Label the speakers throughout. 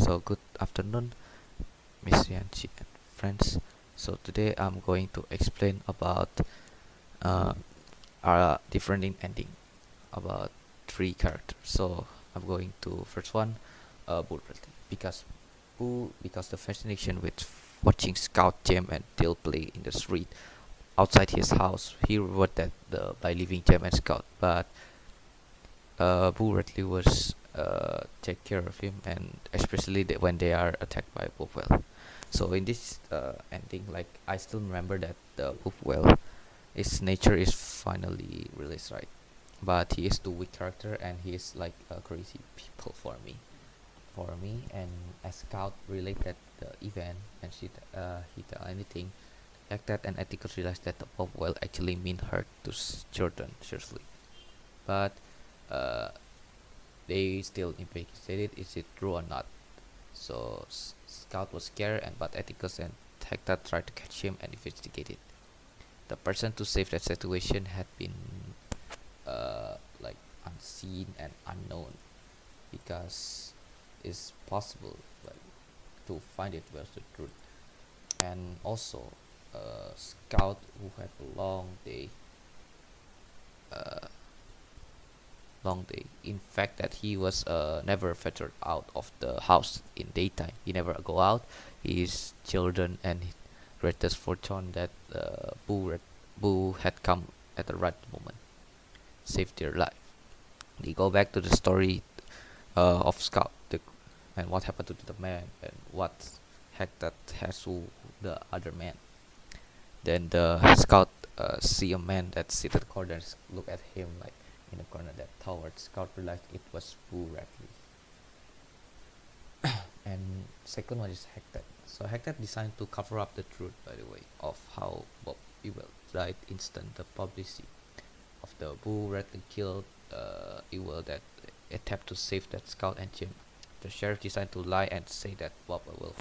Speaker 1: So good afternoon, Miss Yanchi and friends. So today I'm going to explain about uh, our different in ending about three characters. So I'm going to first one, Bull Bradley, because the fascination with watching Scout, Jem, and Dill play in the street outside his house. He rewarded by leaving Jem and Scout, but Boo Radley was take care of him, and especially when they are attacked by Popwell. So in this ending, like I still remember that the Popwell, his nature is finally released, right? But he is too weak character, and he is like a crazy people for me. And as Scout related the event, and he tell anything like that, and Atticus realized that the Popwell actually mean hurt to Jordan seriously, but. Uh, they still investigated is it true or not. So Scout was scared, and but Atticus and Hector tried to catch him and investigate it. The person to save that situation had been like unseen and unknown, because it's possible like to find it was the truth. And also Scout, who had a uh, long day. In fact, that he was never ventured out of the house in daytime. He never go out. His children and his greatest fortune that Boo had come at the right moment, saved their life. They go back to the story of Scout, and what happened to the man, and what heck that has to the other man. Then the Scout see a man that sit at the corner and look at him like in the corner that towards Scout realized it was Boo Radley. And second one is Hector. So Hector designed to cover up the truth, by the way, of how Bob Ewell died instant the publicity of the Boo Radley killed Ewell that attempt to save that Scout and Jim. The sheriff decided to lie and say that Bob Ewell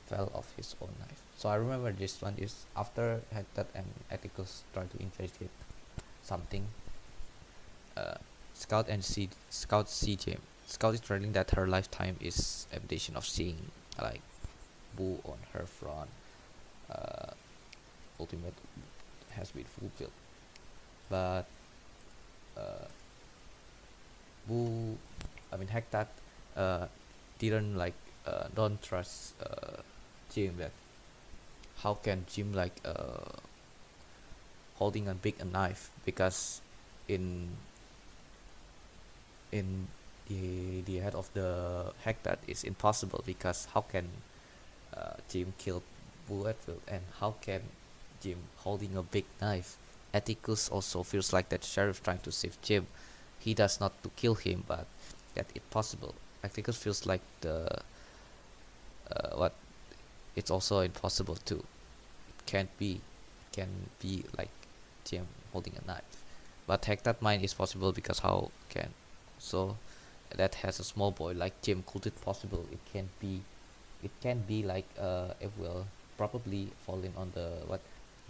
Speaker 1: fell off his own knife. So I remember this one is after Hector and Atticus tried to investigate something. uh, Scout see Jim. Scout is telling that her lifetime is evidence of seeing like Boo on her front. Uh, ultimate has been fulfilled, but uh, Boo, I mean Hector, uh, didn't like don't trust Jim, that how can Jim like holding a big knife, because in in the head of the Hector is impossible, because how can Jim kill Bulletfield, and how can Jim holding a big knife? Atticus also feels like that sheriff trying to save Jim. He does not to kill him, but that it possible. Atticus feels like the what it's also impossible too. It can't be, can be like Jim holding a knife. But Hector mind is possible, because how can so that has a small boy like Jim, could it possible it can be like it will probably falling on the what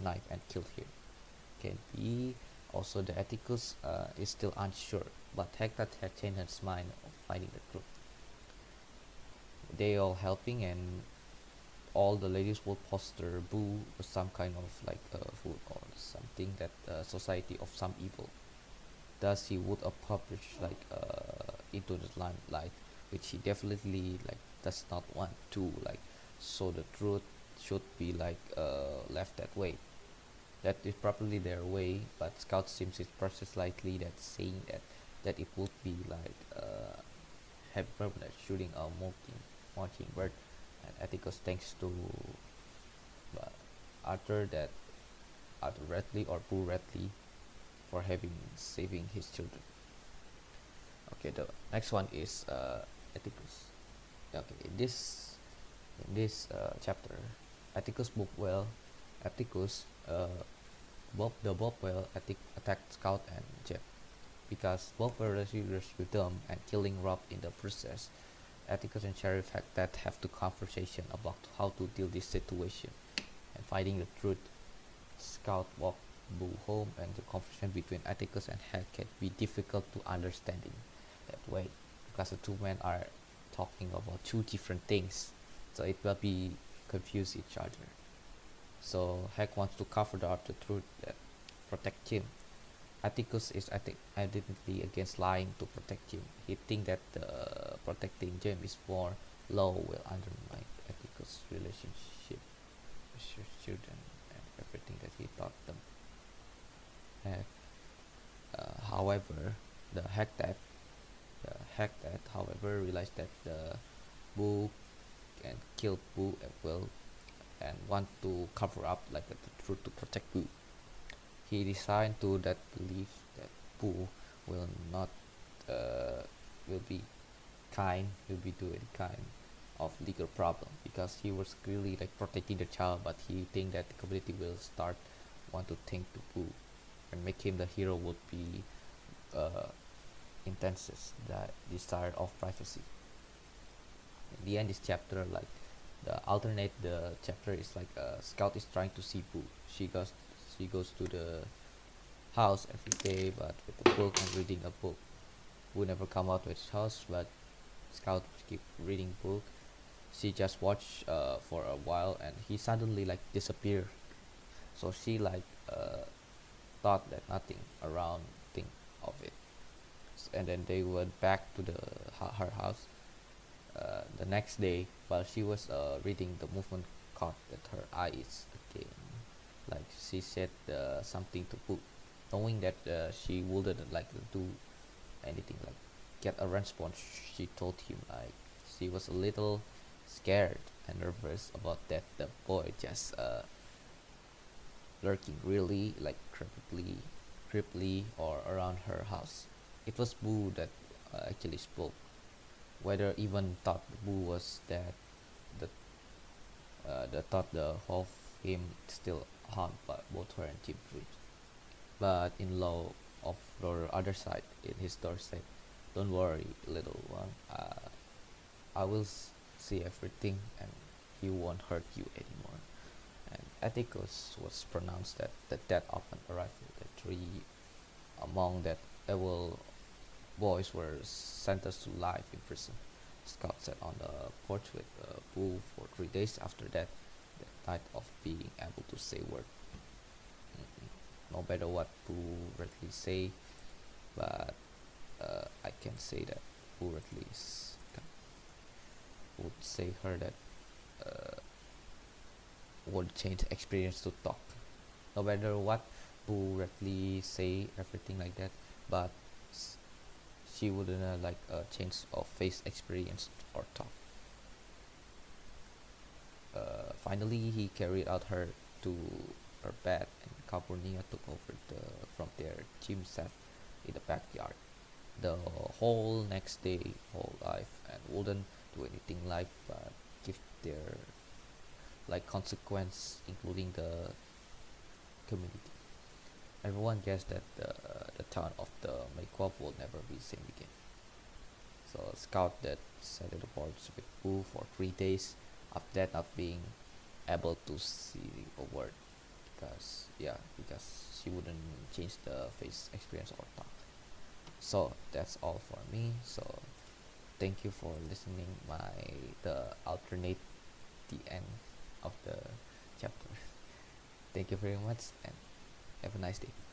Speaker 1: knife and killed him, can be. Also the Atticus is still unsure, but Hector had changed his mind of finding the truth. They all helping, and all the ladies will poster Boo with some kind of like food or something that society of some evil. Thus he would publish like into the limelight, which he definitely like does not want to like. So the truth should be like left that way. That is probably their way, but Scout seems it process slightly that saying that it would be like have permanent shooting a marking bird, and Atticus thanks to uh, Arthur that Arthur Radley or Boo Radley for having saving his children. Okay, the next one is Atticus. Okay, in this chapter, Atticus Atticus Bob attacked Scout and Jeff, because Bob were rescued them and killing Rob in the process. Atticus and Sheriff have to conversation about how to deal this situation and finding the truth. Scout walked Boo home, and the conversation between Atticus and Heck can be difficult to understanding that way, because the two men are talking about two different things, so it will be confuse each other. So Heck wants to cover up the truth that protect Jim. Atticus is identity against lying to protect Jim. He thinks that protecting Jim is more law will undermine Atticus' relationship with his children and everything that he taught them. Heck, however, the hack that however realized that the Boo can kill Boo at will and want to cover up like the truth to protect Boo. He designed to that belief that Boo will not will be kind, will be do any kind of legal problem because he was clearly like protecting the child, but he think that the community will start want to think to Boo and make him the hero would be uh, intenses the desire of privacy. In the end, this chapter like the alternate the chapter is like Scout is trying to see Boo. She goes to the house every day, but with a book and reading a book. Boo never come out with his house, but Scout keep reading book. She just watch for a while, and he suddenly like disappear. So she like thought that nothing around think of it, and then they went back to her house. The next day, while she was reading, the movement caught at her eyes again. Like she said something to Boo, knowing that she wouldn't like do anything like get a response. She told him like she was a little scared and nervous about that the boy just lurking really like creepily or around her house. It was Boo that actually spoke. Whether even thought Boo was dead, the thought the whole him still haunt by both her and Jim Reeves. But in law of the other side, in his door said, "Don't worry, little one. I will see everything, and he won't hurt you anymore." And Atticus was pronounced that the death of an arrival. The three among that evil boys were sentenced to life in prison. Scott sat on the porch with Boo for 3 days after that, the night of being able to say word. No matter what Boo rightly say, but I can say that Boo rightly would say her that uh, would change experience to talk. No matter what Boo rightly say everything like that, but she wouldn't like a change of face experience or talk. Finally, he carried out her to her bed, and Calpurnia took over from there. Jim sat in the backyard the whole next day, whole life, and wouldn't do anything like but give their like consequence, including the community. Everyone guessed that the town of the Mayquab will never be same again. So Scout that sat at the boards with Boo for 3 days after that not being able to see a word because she wouldn't change the face experience or talk. So that's all for me. So thank you for listening my the alternate the end of the chapter. Thank you very much and have a nice day.